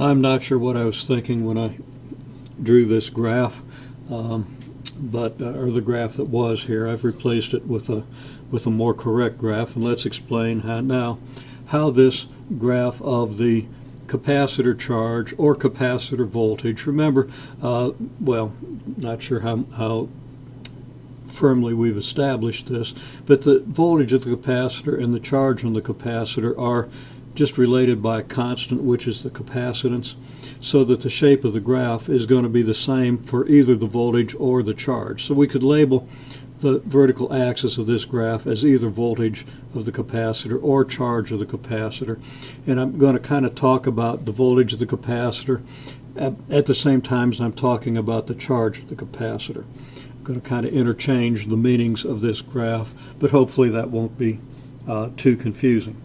I'm not sure what I was thinking when I drew this graph, or the graph that was here. I've replaced it with a more correct graph, and let's explain how this graph of the capacitor charge or capacitor voltage. Remember, well, not sure how firmly we've established this, but the voltage of the capacitor and the charge on the capacitor are just related by a constant, which is the capacitance, so that the shape of the graph is going to be the same for either the voltage or the charge. So we could label the vertical axis of this graph as either voltage of the capacitor or charge of the capacitor. And I'm going to kind of talk about the voltage of the capacitor at the same time as I'm talking about the charge of the capacitor. I'm going to kind of interchange the meanings of this graph, but hopefully that won't be too confusing.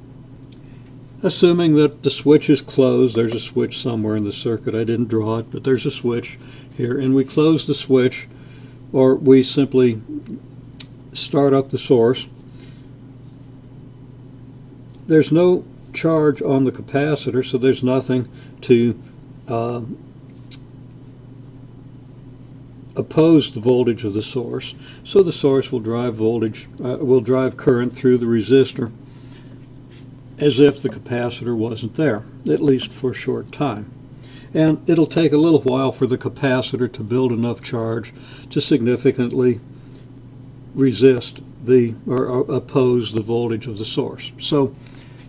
Assuming that the switch is closed, there's a switch somewhere in the circuit. I didn't draw it, but there's a switch here, and we close the switch, or we simply start up the source. There's no charge on the capacitor, so there's nothing to oppose the voltage of the source. So the source will drive current through the resistor as if the capacitor wasn't there, at least for a short time. And it'll take a little while for the capacitor to build enough charge to significantly resist or oppose the voltage of the source. So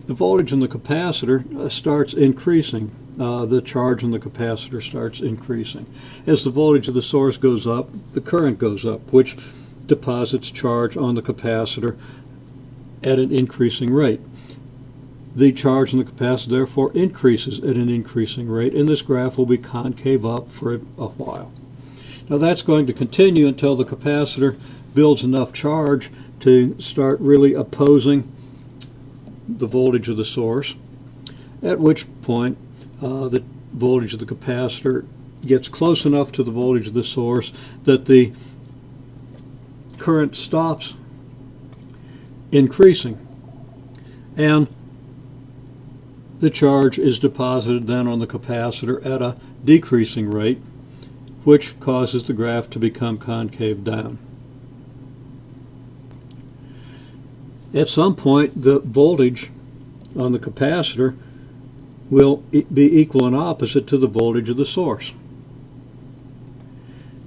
the voltage in the capacitor starts increasing. The charge on the capacitor starts increasing. As the voltage of the source goes up, the current goes up, which deposits charge on the capacitor at an increasing rate. The charge in the capacitor therefore increases at an increasing rate, and this graph will be concave up for a while. Now that's going to continue until the capacitor builds enough charge to start really opposing the voltage of the source, at which point the voltage of the capacitor gets close enough to the voltage of the source that the current stops increasing, and the charge is deposited then on the capacitor at a decreasing rate, which causes the graph to become concave down. At some point, the voltage on the capacitor will be equal and opposite to the voltage of the source.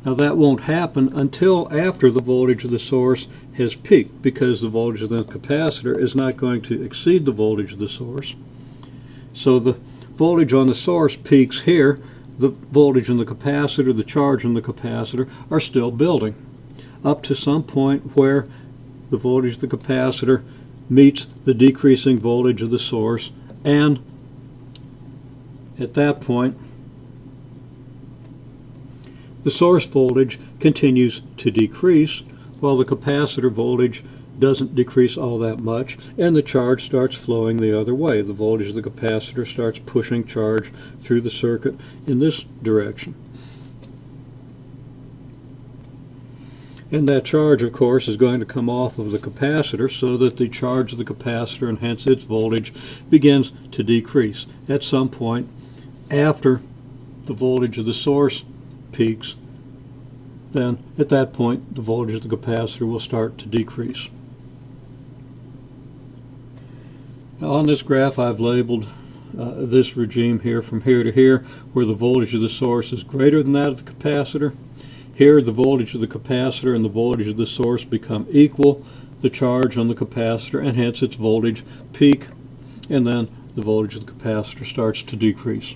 Now that won't happen until after the voltage of the source has peaked, because the voltage of the capacitor is not going to exceed the voltage of the source. So the voltage on the source peaks here. The voltage on the capacitor, the charge on the capacitor are still building up to some point where the voltage of the capacitor meets the decreasing voltage of the source, and at that point the source voltage continues to decrease while the capacitor voltage doesn't decrease all that much, and the charge starts flowing the other way. The voltage of the capacitor starts pushing charge through the circuit in this direction. And that charge, of course, is going to come off of the capacitor, so that the charge of the capacitor, and hence its voltage, begins to decrease. At some point after the voltage of the source peaks, then at that point the voltage of the capacitor will start to decrease. Now on this graph I've labeled this regime here from here to here, where the voltage of the source is greater than that of the capacitor. Here the voltage of the capacitor and the voltage of the source become equal. The charge on the capacitor and hence its voltage peak, and then the voltage of the capacitor starts to decrease.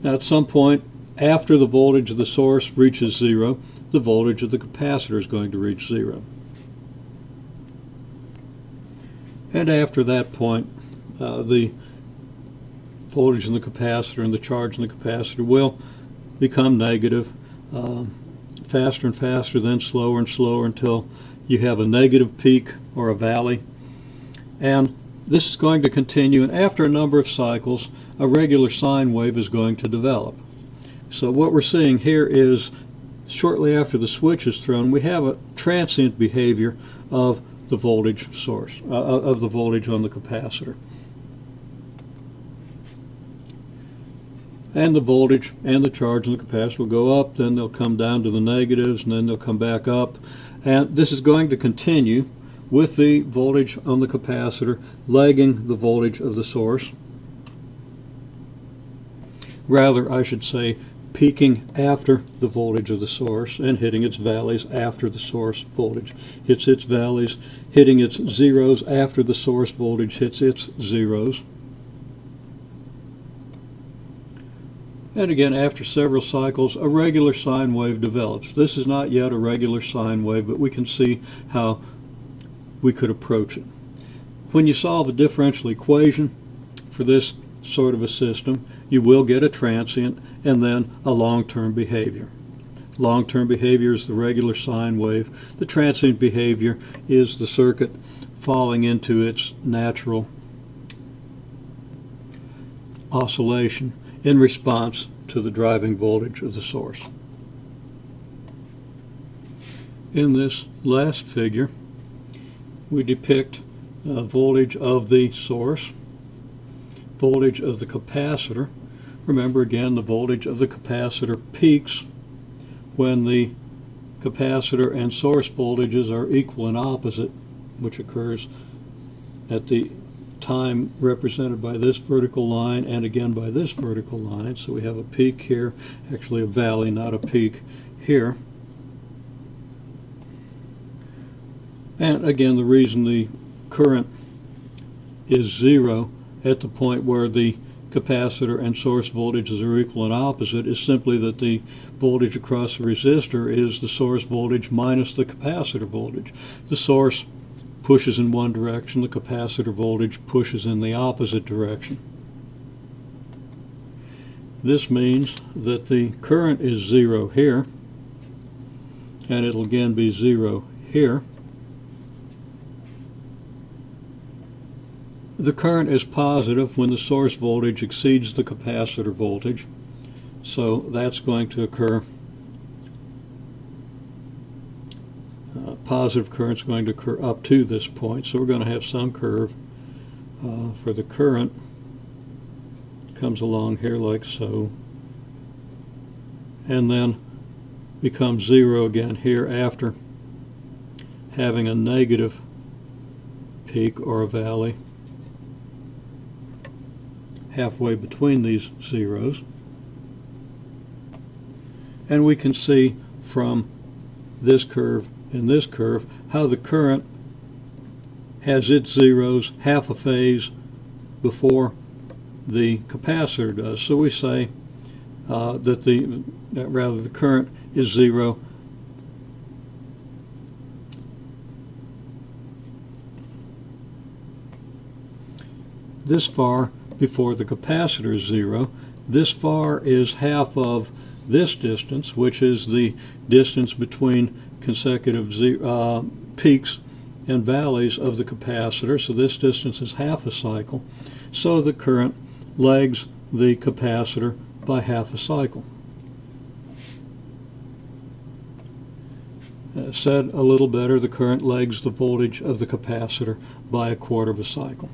Now at some point after the voltage of the source reaches zero, the voltage of the capacitor is going to reach zero. And after that point, the voltage in the capacitor and the charge in the capacitor will become negative, faster and faster, then slower and slower, until you have a negative peak or a valley. And this is going to continue, and after a number of cycles, a regular sine wave is going to develop. So what we're seeing here is, shortly after the switch is thrown, we have a transient behavior of the voltage source, of the voltage on the capacitor. and the voltage and the charge in the capacitor will go up, then they'll come down to the negatives, and then they'll come back up. And this is going to continue with the voltage on the capacitor lagging the voltage of the source. Rather, I should say, peaking after the voltage of the source and hitting its valleys after the source voltage hits its valleys, hitting its zeros after the source voltage hits its zeros. And again, after several cycles, a regular sine wave develops. This is not yet a regular sine wave, but we can see how we could approach it. When you solve a differential equation for this sort of a system, you will get a transient and then a long-term behavior. Long-term behavior is the regular sine wave. The transient behavior is the circuit falling into its natural oscillation in response to the driving voltage of the source. In this last figure, we depict voltage of the source, voltage of the capacitor. Remember again, the voltage of the capacitor peaks when the capacitor and source voltages are equal and opposite, which occurs at the time represented by this vertical line and again by this vertical line. So we have a peak here, actually a valley, not a peak here. And again, the reason the current is zero at the point where the capacitor and source voltages are equal and opposite is simply that the voltage across the resistor is the source voltage minus the capacitor voltage. The source pushes in one direction, the capacitor voltage pushes in the opposite direction. This means that the current is zero here, and it'll again be zero here. The current is positive when the source voltage exceeds the capacitor voltage, so that's going to occur. Positive current is going to occur up to this point, so we're going to have some curve for the current. Comes along here like so, and then becomes zero again here after having a negative peak or a valley halfway between these zeros. And we can see from this curve and this curve how the current has its zeros half a phase before the capacitor does. So we say that the current is zero this far before the capacitor is zero. This far is half of this distance, which is the distance between consecutive peaks and valleys of the capacitor. So this distance is half a cycle. So the current lags the capacitor by half a cycle. Said a little better, the current lags the voltage of the capacitor by a quarter of a cycle.